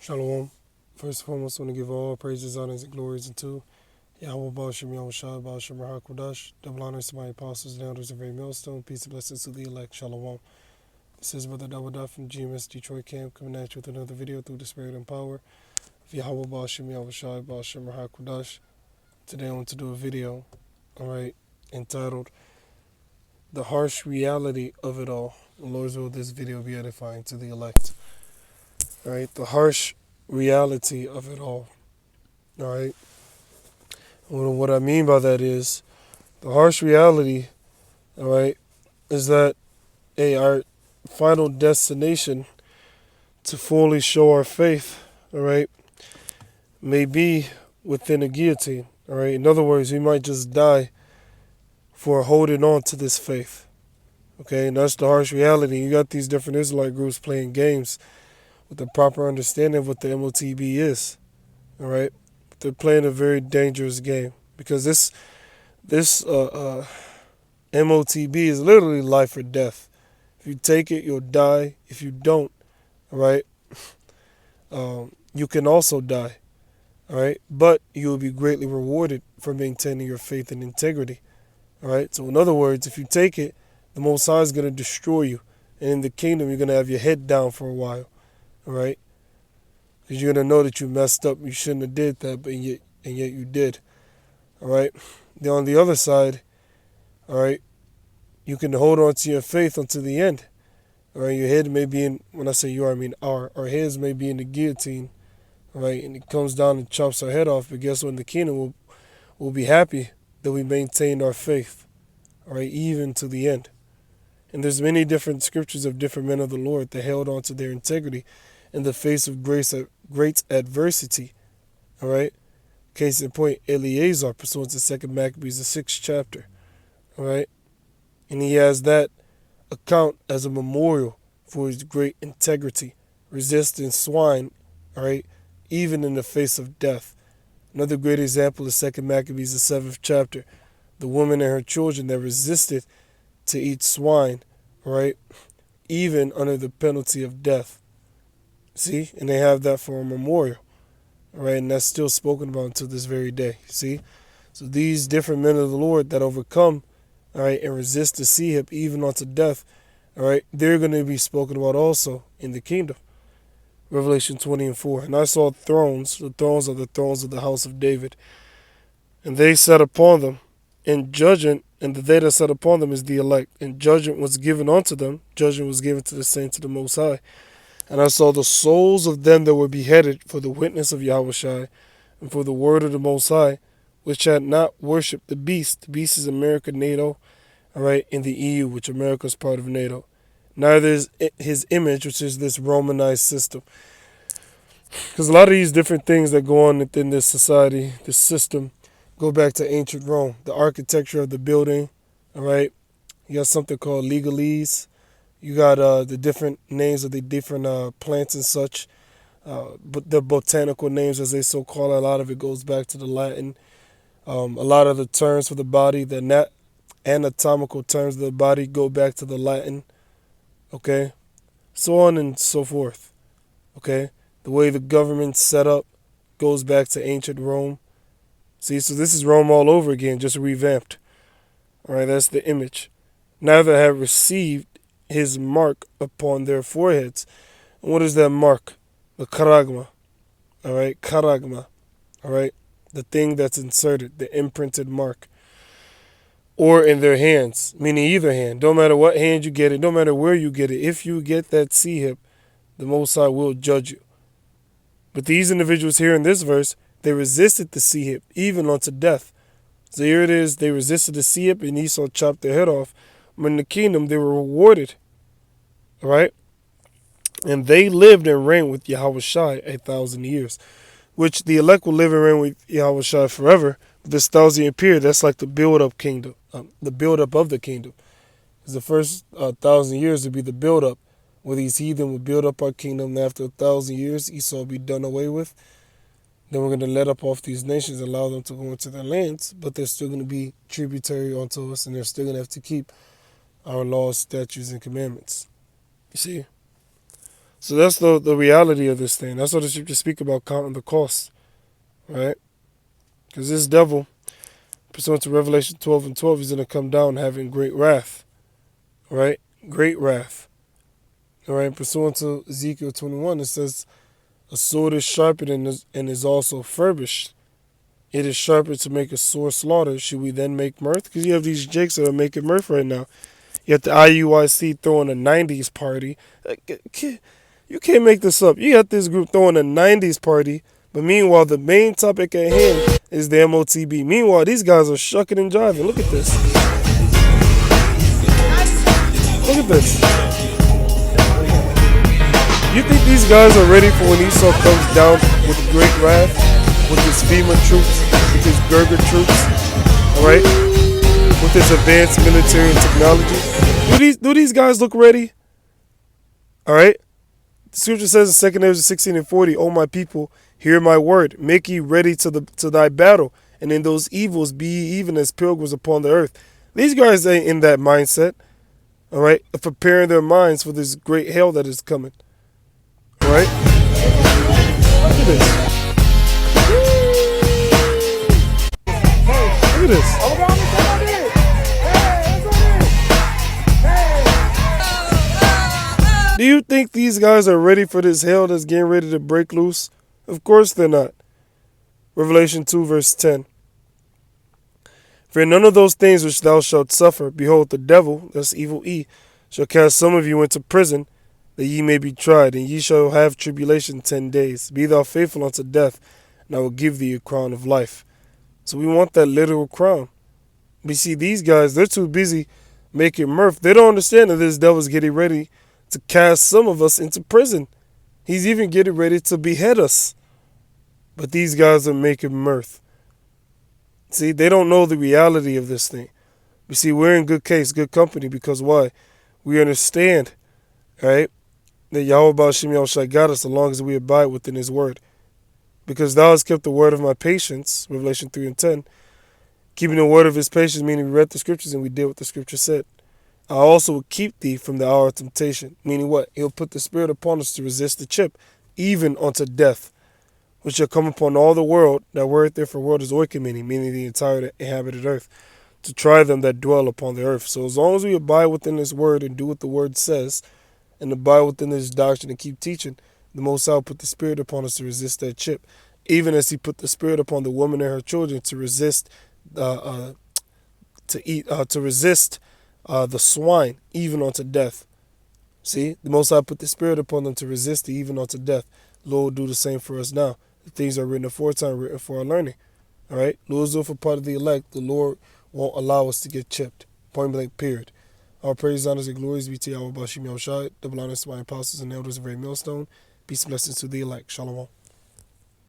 Shalom. First and foremost, I want to give all praises, honors, and glories unto Yahweh Bashim Yahushua Bashim Rahakodash. Double honors to my apostles and elders of every millstone. Peace and blessings to the elect. Shalom. This is Brother Dawada from GMS Detroit Camp coming at you with another video through the spirit and power of Yahweh Bashim Yahushua Bashim Rahakodash. Today I want to do a video, alright, entitled The Harsh Reality of It All. The Lord's will this video be edifying to the elect. Alright, the harsh reality of it all. Alright. What I mean by that is the harsh reality, alright, is that our final destination to fully show our faith, alright, may be within a guillotine. Alright. In other words, we might just die for holding on to this faith. Okay, and that's the harsh reality. You got these different Israelite groups playing games with the proper understanding of what the MOTB is. Alright. They're playing a very dangerous game because this MOTB is literally life or death. If you take it, you'll die. If you don't, all right, you can also die, all right, but you will be greatly rewarded for maintaining your faith and integrity, all right. So in other words, if you take it, the Most High is going to destroy you, and in the kingdom you're going to have your head down for a while, all right, because you're going to know that you messed up. You shouldn't have did that, but yet you did, all right. Then on the other side, all right, you can hold on to your faith until the end. All right, your head may be in, when I say you, I mean our heads may be in the guillotine, all right, and it comes down and chops our head off. But guess what? In the kingdom, we'll be happy that we maintained our faith, all right, even to the end. And there's many different scriptures of different men of the Lord that held on to their integrity in the face of great adversity, all right. Case in point, Eleazar, pursuant to 2 Maccabees, the 6th chapter, all right. And he has that account as a memorial for his great integrity, resisting swine, all right, even in the face of death. Another great example is 2 Maccabees, the 7th chapter. The woman and her children that resisted to eat swine, all right, even under the penalty of death. See? And they have that for a memorial, all right, and that's still spoken about until this very day. See? So these different men of the Lord that overcome, all right, and resist the Sihib even unto death, all right, they're going to be spoken about also in the kingdom. Revelation 20:4. And I saw thrones, the thrones are the thrones of the house of David, and they sat upon them, and judgment, and they that sat upon them is the elect, and judgment was given unto them, judgment was given to the saints of the Most High. And I saw the souls of them that were beheaded for the witness of Yahushua, and for the word of the Most High, which had not worshipped the beast. The beast is America, NATO, all right, in the EU, which America is part of NATO. Neither is his image, which is this Romanized system. Because a lot of these different things that go on within this society, this system, go back to ancient Rome. The architecture of the building, all right. You got something called legalese. You got the different names of the different plants and such. But the botanical names, as they so call it, a lot of it goes back to the Latin. A lot of the terms for the body, the anatomical terms of the body go back to the Latin, okay, so on and so forth, okay. The way the government's set up goes back to ancient Rome. See, so this is Rome all over again, just revamped, all right. That's the image. Neither have received his mark upon their foreheads. And what is that mark? The karagma, all right, karagma, all right, the thing that's inserted, the imprinted mark. Or in their hands, meaning either hand. Don't matter what hand you get it, no matter where you get it. If you get that Sihib, the Most High will judge you. But these individuals here in this verse, they resisted the Sihib, even unto death. So here it is, they resisted the Sihib, and Esau chopped their head off. But in the kingdom, they were rewarded. All right? And they lived and reigned with Yahushua 1,000 years, which the elect will live and reign with Yahushua forever. This 1,000-year period, that's like the build-up kingdom, the build-up of the kingdom. Because the first 1,000 years would be the build-up, where these heathen would build up our kingdom. And after 1,000 years, Esau will be done away with. Then we're going to let up off these nations, allow them to go into their lands, but they're still going to be tributary unto us, and they're still going to have to keep our laws, statutes, and commandments. You see? So that's the reality of this thing. That's what the scriptures speak about, counting the cost, right? Because this devil, pursuant to Revelation 12 and 12, he's going to come down having great wrath, right? Great wrath. All right, pursuant to Ezekiel 21, it says, a sword is sharpened and is also furbished. It is sharpened to make a sore slaughter. Should we then make mirth? Because you have these jakes that are making mirth right now. You got the IUIC throwing a 90s party. You can't make this up. You got this group throwing a 90s party, but meanwhile, the main topic at hand is the MOTB. Meanwhile, these guys are shucking and jiving. Look at this. Look at this. You think these guys are ready for when Esau comes down with great wrath, with his FEMA troops, with his Gerger troops, all right, with his advanced military and technology? Do these guys look ready? All right. The scripture says in 2 Ezra 16 and 40, O my people, hear my word. Make ye ready to thy battle, and in those evils be ye even as pilgrims upon the earth. These guys ain't in that mindset, all right, of preparing their minds for this great hell that is coming. All right? Look at this. Look at this. Do you think these guys are ready for this hell that's getting ready to break loose? Of course they're not. Revelation 2 verse 10. For none of those things which thou shalt suffer, behold, the devil, that's evil E, shall cast some of you into prison, that ye may be tried, and ye shall have tribulation 10 days. Be thou faithful unto death, and I will give thee a crown of life. So we want that literal crown. We see these guys, they're too busy making mirth. They don't understand that this devil's getting ready to cast some of us into prison. He's even getting ready to behead us. But these guys are making mirth. See, they don't know the reality of this thing. You see, we're in good case, good company, because why? We understand, right, that Yahweh Ba'Shem Yahushua got us as long as we abide within his word. Because thou hast kept the word of my patience, Revelation 3 and 10. Keeping the word of his patience, meaning we read the scriptures and we did what the scripture said. I also will keep thee from the hour of temptation. Meaning what? He'll put the spirit upon us to resist the chip, even unto death, which shall come upon all the world. That word there for world is oikoumene, meaning the entire inhabited earth, to try them that dwell upon the earth. So as long as we abide within this word and do what the word says, and abide within this doctrine and keep teaching, the Most High will put the spirit upon us to resist that chip, even as he put the spirit upon the woman and her children to resist to resist the swine, even unto death. See, the Most High put the spirit upon them to resist it, even unto death. The Lord will do the same for us now. The things are written aforetime, written for our learning. All right, Lord's will for part of the elect. The Lord won't allow us to get chipped. Point blank. Period. Our praise, honors, and glories be to Yahweh Ba'Shem Yahushua, double honors to my apostles and elders of every millstone. Peace and blessings to the elect. Shalom.